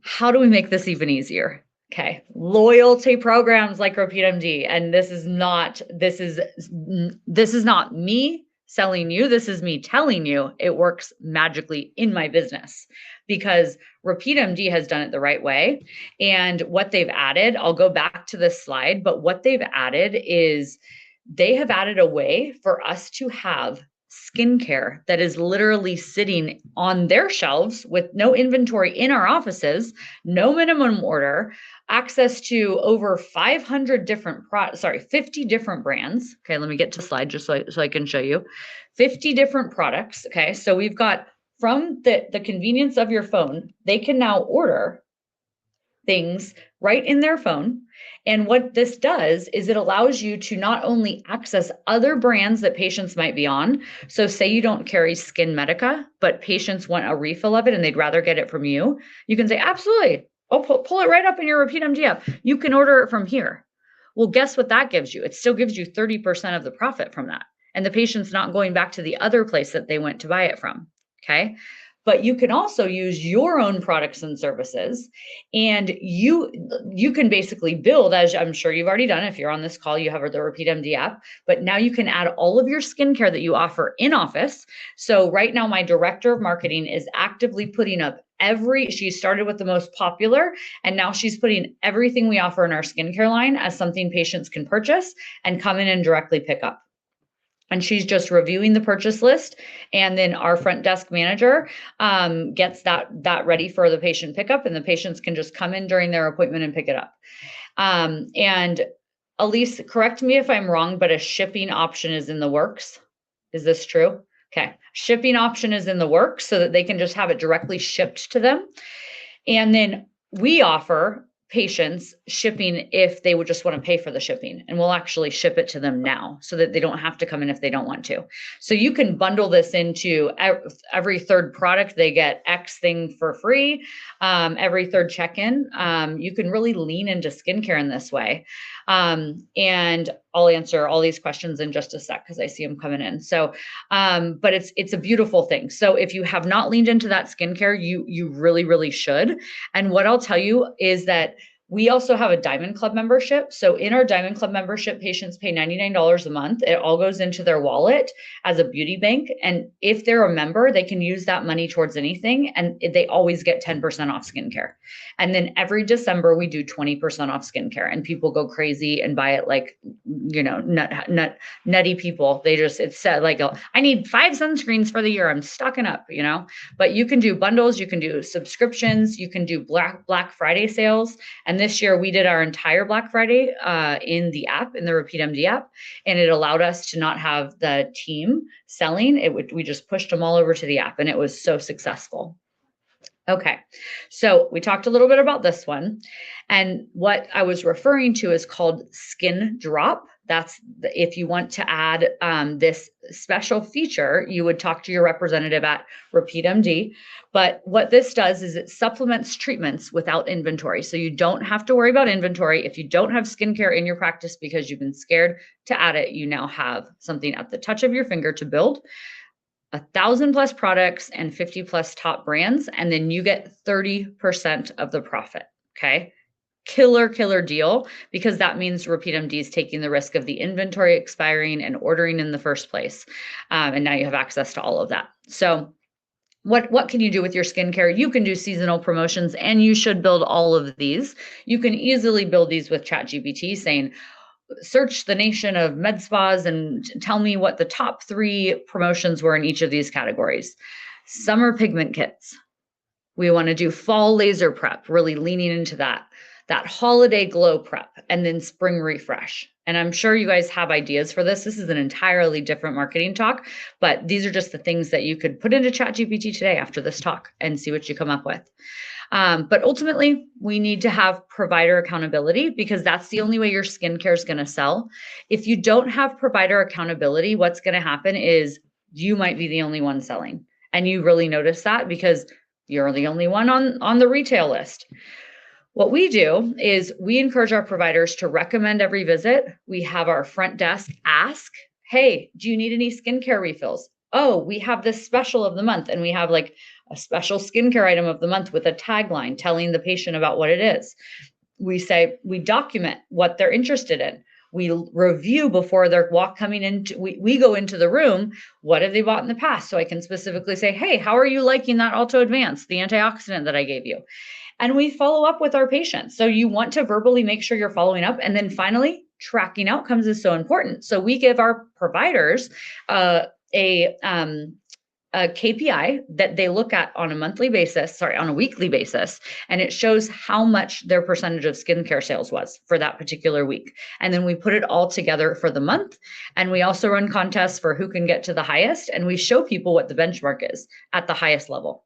how do we make this even easier? Okay, loyalty programs like RepeatMD, and this is not me selling you. This is me telling you it works magically in my business because RepeatMD has done it the right way. And what they've added, I'll go back to this slide, but what they've added is they have added a way for us to have skincare that is literally sitting on their shelves with no inventory in our offices, no minimum order, access to over 500 different 50 different brands. Okay, let me get to the slide just so I can show you 50 different products. Okay, so we've got from the convenience of your phone, they can now order things right in their phone. And what this does is it allows you to not only access other brands that patients might be on. So say you don't carry Skin Medica, but patients want a refill of it and they'd rather get it from you. You can say, absolutely. I'll pull it right up in your RepeatMD app. You can order it from here. Well, guess what that gives you? It still gives you 30% of the profit from that. And the patient's not going back to the other place that they went to buy it from. Okay. But you can also use your own products and services, and you can basically build, as I'm sure you've already done. If you're on this call, you have the RepeatMD app, but now you can add all of your skincare that you offer in office. So right now, my director of marketing is actively putting up she started with the most popular, and now she's putting everything we offer in our skincare line as something patients can purchase and come in and directly pick up. And she's just reviewing the purchase list. And then our front desk manager gets that ready for the patient pickup, and the patients can just come in during their appointment and pick it up. And Elise, correct me if I'm wrong, but a shipping option is in the works. Is this true? Okay. Shipping option is in the works so that they can just have it directly shipped to them. And then we offer patients shipping if they would just want to pay for the shipping, and we'll actually ship it to them now so that they don't have to come in if they don't want to. So you can bundle this into every third product, they get X thing for free. Every third check-in, you can really lean into skincare in this way. And I'll answer all these questions in just a sec because I see them coming in. So, but it's a beautiful thing. So if you have not leaned into that skincare, you really, really should. And what I'll tell you is that we also have a Diamond Club membership. So in our Diamond Club membership, patients pay $99 a month. It all goes into their wallet as a beauty bank. And if they're a member, they can use that money towards anything. And they always get 10% off skincare. And then every December, we do 20% off skincare. And people go crazy and buy it like, nutty people. It's said like, I need 5 sunscreens for the year. I'm stocking up, But you can do bundles. You can do subscriptions. You can do Black Friday sales. And this year we did our entire Black Friday in the app, in the RepeatMD app, and it allowed us to not have the team selling. We just pushed them all over to the app, and it was so successful. Okay, so we talked a little bit about this one, and what I was referring to is called Skin Drop. That's if you want to add this special feature, you would talk to your representative at RepeatMD. But what this does is it supplements treatments without inventory. So you don't have to worry about inventory. If you don't have skincare in your practice because you've been scared to add it, you now have something at the touch of your finger to build 1,000+ products and 50+ top brands. And then you get 30% of the profit. Okay. Killer deal, because that means RepeatMD is taking the risk of the inventory expiring and ordering in the first place. And now you have access to all of that. So what can you do with your skincare? You can do seasonal promotions, and you should build all of these. You can easily build these with ChatGPT, saying, search the nation of med spas and tell me what the top 3 promotions were in each of these categories. Summer pigment kits. We want to do fall laser prep, really leaning into that holiday glow prep, and then spring refresh. And I'm sure you guys have ideas for this. This is an entirely different marketing talk, but these are just the things that you could put into ChatGPT today after this talk and see what you come up with. But ultimately, we need to have provider accountability because that's the only way your skincare is going to sell. If you don't have provider accountability, what's going to happen is you might be the only one selling. And you really notice that because you're the only one on the retail list. What we do is we encourage our providers to recommend every visit. We have our front desk ask, hey, do you need any skincare refills? Oh, we have this special of the month, and we have like a special skincare item of the month with a tagline telling the patient about what it is. We say, we document what they're interested in. We review before they're coming into, we go into the room, what have they bought in the past? So I can specifically say, hey, how are you liking that Alto Advance, the antioxidant that I gave you? And we follow up with our patients. So you want to verbally make sure you're following up. And then finally, tracking outcomes is so important. So we give our providers a KPI that they look at on a weekly basis, and it shows how much their percentage of skincare sales was for that particular week. And then we put it all together for the month. And we also run contests for who can get to the highest. And we show people what the benchmark is at the highest level.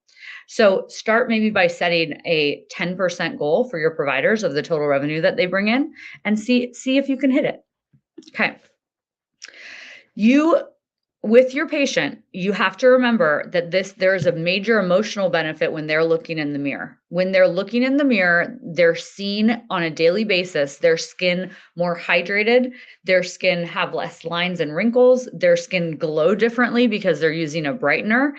So start maybe by setting a 10% goal for your providers of the total revenue that they bring in and see if you can hit it. Okay. With your patient, you have to remember that there's a major emotional benefit when they're looking in the mirror. When they're looking in the mirror, they're seen on a daily basis, their skin more hydrated, their skin have less lines and wrinkles, their skin glow differently because they're using a brightener,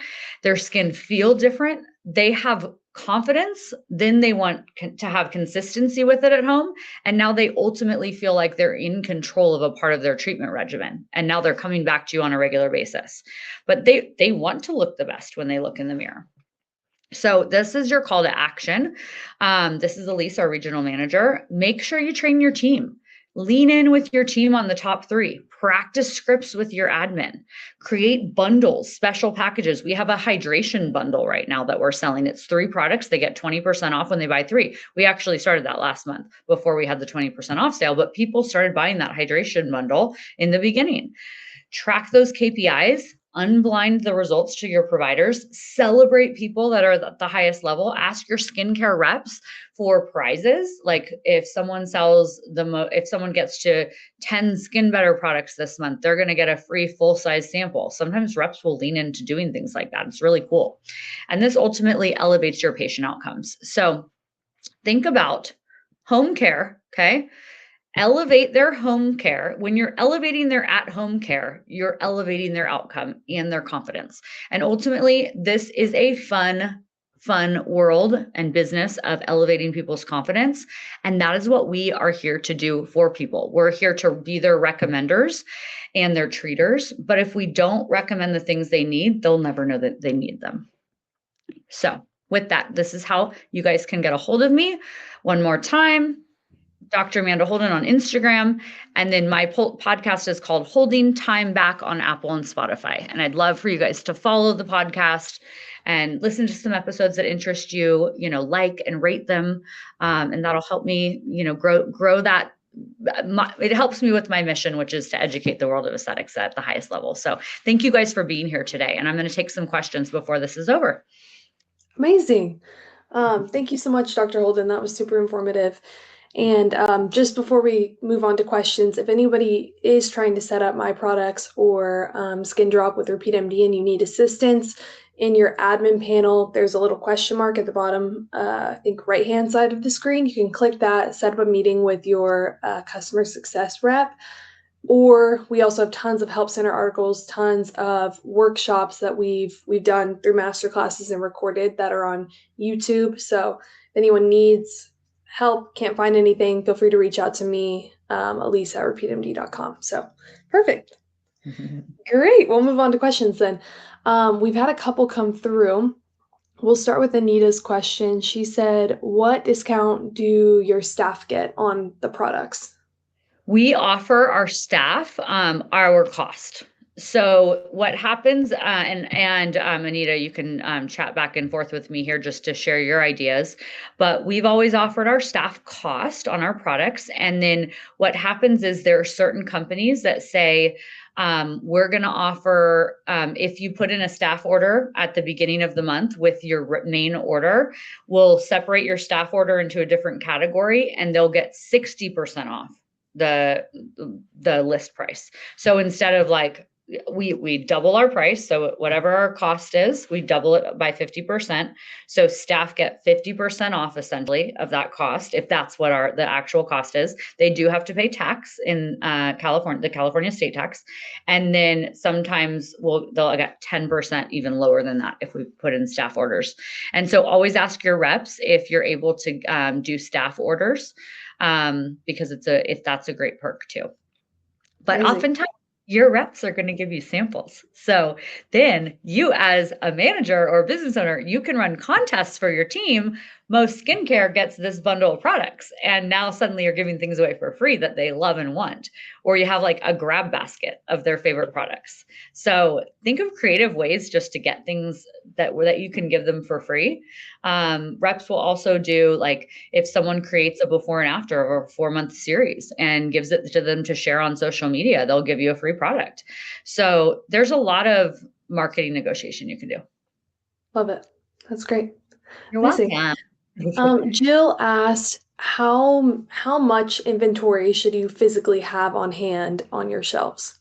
their skin feel different, they have confidence, then they want to have consistency with it at home. And now they ultimately feel like they're in control of a part of their treatment regimen. And now they're coming back to you on a regular basis. But they want to look the best when they look in the mirror. So this is your call to action. This is Elise, our regional manager. Make sure you train your team. Lean in with your team on the top 3. Practice scripts with your admin. Create bundles, special packages. We have a hydration bundle right now that we're selling. It's 3 products. They get 20% off when they buy 3. We actually started that last month before we had the 20% off sale, but people started buying that hydration bundle in the beginning. Track those KPIs. Unblind the results to your providers, celebrate people that are at the highest level, ask your skincare reps for prizes. Like if someone if someone gets to 10 Skin Better products this month, they're going to get a free full-size sample. Sometimes reps will lean into doing things like that. It's really cool. And this ultimately elevates your patient outcomes. So think about home care, okay? Elevate their home care. When you're elevating their at-home care, you're elevating their outcome and their confidence. And ultimately, this is a fun world and business of elevating people's confidence. And that is what we are here to do for people. We're here to be their recommenders and their treaters. But if we don't recommend the things they need, they'll never know that they need them. So with that, this is how you guys can get a hold of me. One more time. Dr. Amanda Holden on Instagram. And then my podcast is called Holding Time Back on Apple and Spotify. And I'd love for you guys to follow the podcast and listen to some episodes that interest you, like and rate them. And that'll help me, grow that. It helps me with my mission, which is to educate the world of aesthetics at the highest level. So thank you guys for being here today. And I'm going to take some questions before this is over. Amazing. Thank you so much, Dr. Holden. That was super informative. And just before we move on to questions, if anybody is trying to set up my products or Skin Drop with RepeatMD and you need assistance, in your admin panel, there's a little question mark at the bottom, I think right-hand side of the screen. You can click that, set up a meeting with your customer success rep. Or we also have tons of help center articles, tons of workshops that we've done through masterclasses and recorded that are on YouTube. So if anyone needs help, can't find anything, feel free to reach out to me, Elise at repeatmd.com. So perfect. Great. We'll move on to questions then. We've had a couple come through. We'll start with Anita's question. She said, what discount do your staff get on the products? We offer our staff our cost. So what happens, and Anita, you can chat back and forth with me here just to share your ideas. But we've always offered our staff cost on our products, and then what happens is there are certain companies that say, we're going to offer, if you put in a staff order at the beginning of the month with your main order, we'll separate your staff order into a different category, and they'll get 60% off the the list price. So instead of like we double our price. So whatever our cost is, we double it by 50%. So staff get 50% off essentially of that cost. If that's what the actual cost is, they do have to pay tax in California, the California state tax. And then sometimes they'll get 10% even lower than that if we put in staff orders. And so always ask your reps if you're able to do staff orders, because if that's a great perk too. But Amazing. oftentimes your reps are going to give you samples. So then you as a manager or business owner, you can run contests for your team. Most skincare gets this bundle of products, and now suddenly you're giving things away for free that they love and want. Or you have like a grab basket of their favorite products. So think of creative ways just to get things that you can give them for free. Reps will also do, like, if someone creates a before and after of a 4-month series and gives it to them to share on social media, they'll give you a free product. So there's a lot of marketing negotiation you can do. Love it. That's great. You're Amazing. welcome. Jill asked, how much inventory should you physically have on hand on your shelves?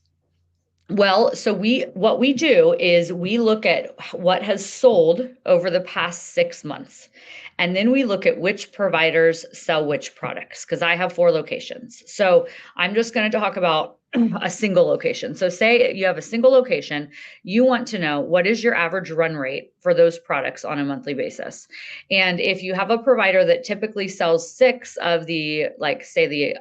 Well, so what we do is we look at what has sold over the past 6 months. And then we look at which providers sell which products, because I have 4 locations. So I'm just going to talk about a single location. So say you have a single location, you want to know what is your average run rate for those products on a monthly basis. And if you have a provider that typically sells 6 of the, like, say the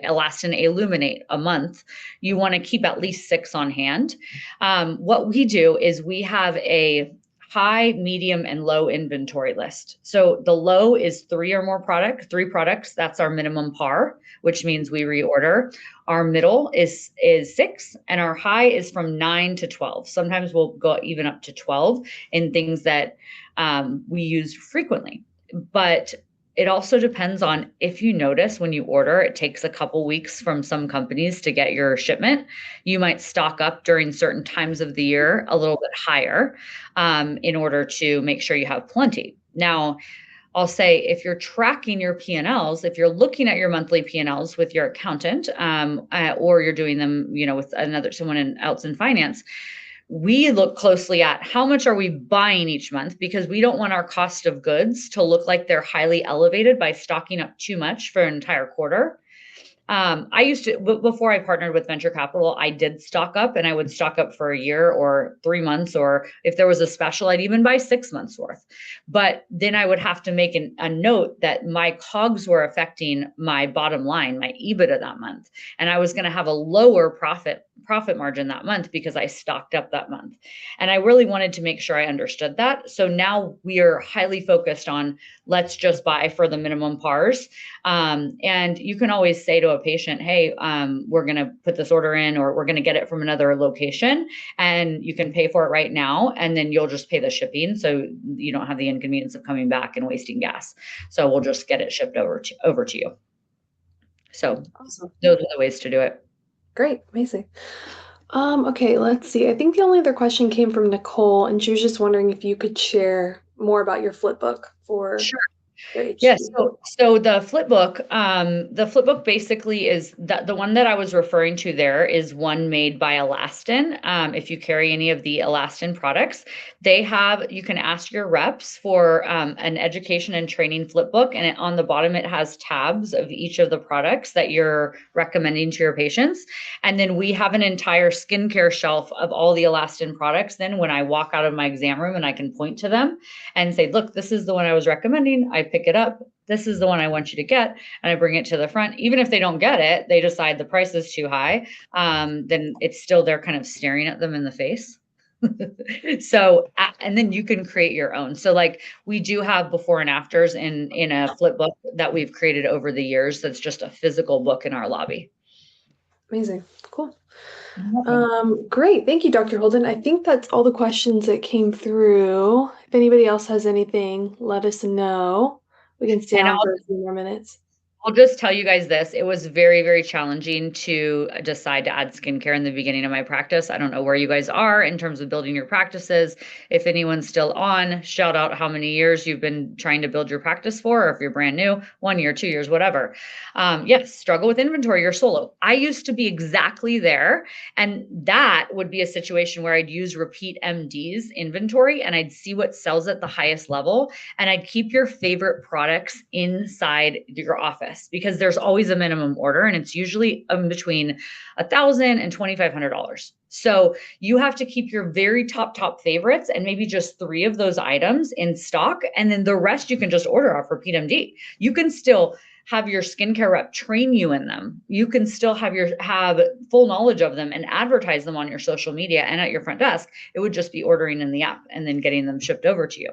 Elastin Illuminate a month, you want to keep at least 6 on hand. What we do is we have a high, medium, and low inventory list. So the low is 3 products. That's our minimum par, which means we reorder. Our middle is 6, and our high is from 9 to 12. Sometimes we'll go even up to 12 in things that we use frequently. But it also depends on, if you notice when you order, it takes a couple weeks from some companies to get your shipment. You might stock up during certain times of the year a little bit higher, in order to make sure you have plenty. Now, I'll say, if you're tracking your P&Ls, if you're looking at your monthly P&Ls with your accountant, or you're doing them, with someone else in finance, we look closely at how much are we buying each month, because we don't want our cost of goods to look like they're highly elevated by stocking up too much for an entire quarter. I used to, before I partnered with venture capital, I did stock up, and I would stock up for a year or 3 months, or if there was a special, I'd even buy 6 months worth. But then I would have to make a note that my COGS were affecting my bottom line, my EBITDA that month. And I was going to have a lower profit margin that month because I stocked up that month. And I really wanted to make sure I understood that. So now we are highly focused on, let's just buy for the minimum pars. And you can always say to a patient, hey, we're going to put this order in, or we're going to get it from another location, and you can pay for it right now, and then you'll just pay the shipping, so you don't have the inconvenience of coming back and wasting gas. So we'll just get it shipped over to you. So Awesome. Those are the ways to do it. Great. Amazing. Okay, let's see. I think the only other question came from Nicole, and she was just wondering if you could share more about your flip book for Sure. your HD. Yes. So the flip book basically is the one that I was referring to there is one made by Elastin. If you carry any of the Elastin products, you can ask your reps for an education and training flip book. And on the bottom, it has tabs of each of the products that you're recommending to your patients. And then we have an entire skincare shelf of all the Elastin products. Then when I walk out of my exam room, and I can point to them and say, look, this is the one I was recommending. I pick it up. This is the one I want you to get. And I bring it to the front. Even if they don't get it, they decide the price is too high. Then it's still, they're kind of staring at them in the face. So, and then you can create your own. So like, we do have before and afters in a flip book that we've created over the years. That's just a physical book in our lobby. Amazing. Cool. Welcome. Great. Thank you, Dr. Holden. I think that's all the questions that came through. If anybody else has anything, let us know. We can stay And on for a few more minutes. I'll just tell you guys this. It was very, very challenging to decide to add skincare in the beginning of my practice. I don't know where you guys are in terms of building your practices. If anyone's still on, shout out how many years you've been trying to build your practice for, or if you're brand new, 1 year, 2 years, whatever. Yes, struggle with inventory, you're solo. I used to be exactly there. And that would be a situation where I'd use RepeatMD's inventory and I'd see what sells at the highest level. And I'd keep your favorite products inside your office because there's always a minimum order and it's usually between $1,000 and $2,500. So you have to keep your very top favorites and maybe just 3 of those items in stock. And then the rest you can just order off RepeatMD. You can still have your skincare rep train you in them. You can still have full knowledge of them and advertise them on your social media and at your front desk. It would just be ordering in the app and then getting them shipped over to you.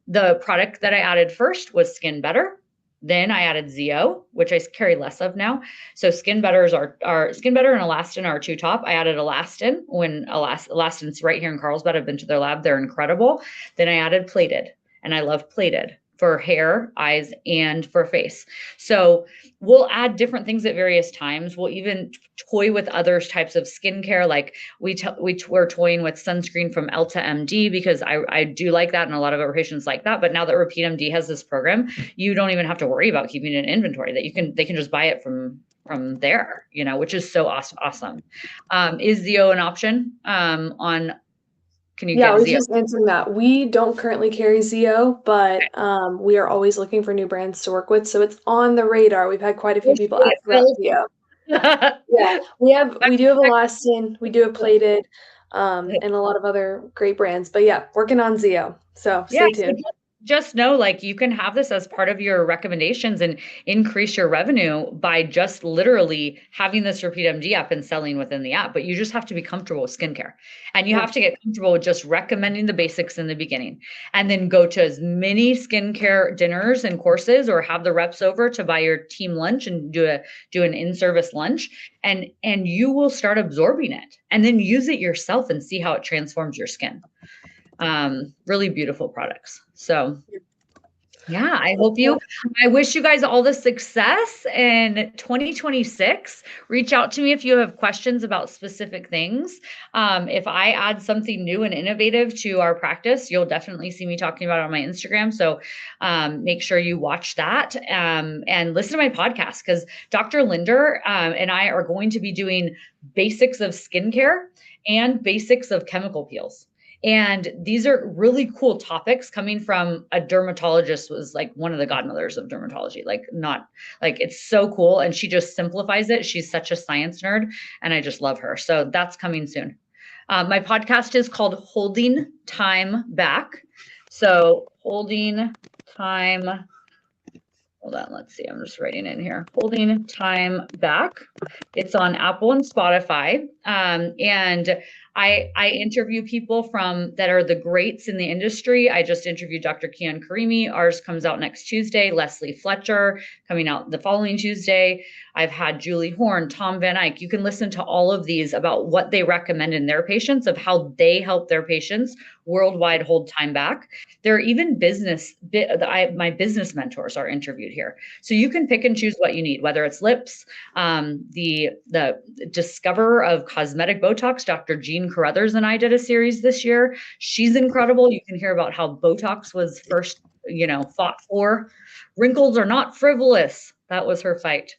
The product that I added first was Skin Better. Then I added ZO, which I carry less of now. So Skin Better are Skin Better and Elastin are 2 top. I added Elastin when Elastin's right here in Carlsbad. I've been to their lab. They're incredible. Then I added Plated, and I love Plated for hair, eyes, and for face. So we'll add different things at various times. We'll even toy with other types of skincare. Like we're toying with sunscreen from Elta MD because I do like that, and a lot of our patients like that. But now that RepeatMD has this program, you don't even have to worry about keeping an inventory. They can just buy it from there, which is so awesome. Is ZO an option on? Can you Yeah, I get was ZO? just answering that. We don't currently carry ZO, but we are always looking for new brands to work with. So it's on the radar. We've had quite a few people ask about ZO. Yeah, we do have Elastin, we do have Plated, and a lot of other great brands. But yeah, working on ZO. So Yeah, stay so tuned. just know, like, you can have this as part of your recommendations and increase your revenue by just literally having this RepeatMD app and selling within the app. But you just have to be comfortable with skincare, and you Yeah. have to get comfortable with just recommending the basics in the beginning, and then go to as many skincare dinners and courses, or have the reps over to buy your team lunch and do an in-service lunch, and you will start absorbing it, and then use it yourself and see how it transforms your skin. Really beautiful products. So yeah, I wish you guys all the success in 2026. Reach out to me if you have questions about specific things. If I add something new and innovative to our practice, you'll definitely see me talking about it on my Instagram. So make sure you watch that and listen to my podcast, because Dr. Linder and I are going to be doing basics of skincare and basics of chemical peels. And these are really cool topics coming from a dermatologist, was like one of the godmothers of dermatology. It's so cool. And she just simplifies it. She's such a science nerd, and I just love her. So that's coming soon. My podcast is called Holding Time Back. So Holding Time. Hold on, let's see. I'm just writing in here. Holding Time Back. It's on Apple and Spotify. And I interview people that are the greats in the industry. I just interviewed Dr. Kian Karimi. Ours comes out next Tuesday. Leslie Fletcher coming out the following Tuesday. I've had Julie Horn, Tom Van Eyck. You can listen to all of these about what they recommend in their patients, of how they help their patients worldwide hold time back. There are even my business mentors are interviewed here. So you can pick and choose what you need, whether it's lips, the discoverer of cosmetic Botox, Dr. Jean Carruthers, and I did a series this year. She's incredible. You can hear about how Botox was first, fought for. Wrinkles are not frivolous. That was her fight.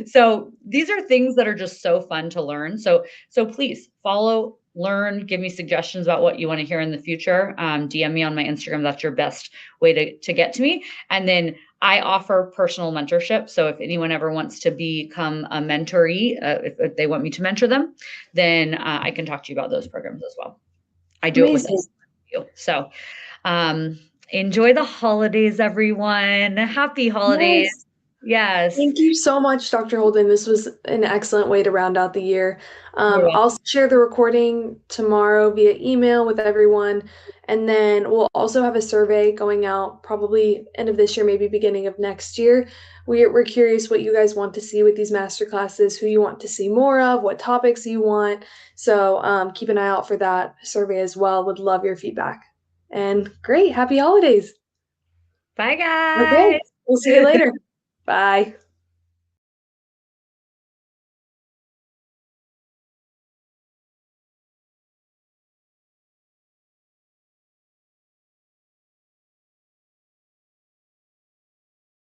So these are things that are just so fun to learn. So please follow, learn, give me suggestions about what you want to hear in the future. DM me on my Instagram. That's your best way to get to me. And then I offer personal mentorship. So if anyone ever wants to become a mentoree, if they want me to mentor them, then I can talk to you about those programs as well. I do Amazing. it with you. So enjoy the holidays, everyone. Happy holidays. Yes. Yes. Thank you so much, Dr. Holden. This was an excellent way to round out the year. You're welcome. I'll share the recording tomorrow via email with everyone. And then we'll also have a survey going out probably end of this year, maybe beginning of next year. We're curious what you guys want to see with these masterclasses, who you want to see more of, what topics you want. So keep an eye out for that survey as well. Would love your feedback. And great. Happy holidays. Bye, Okay. guys. We'll see you later. Bye.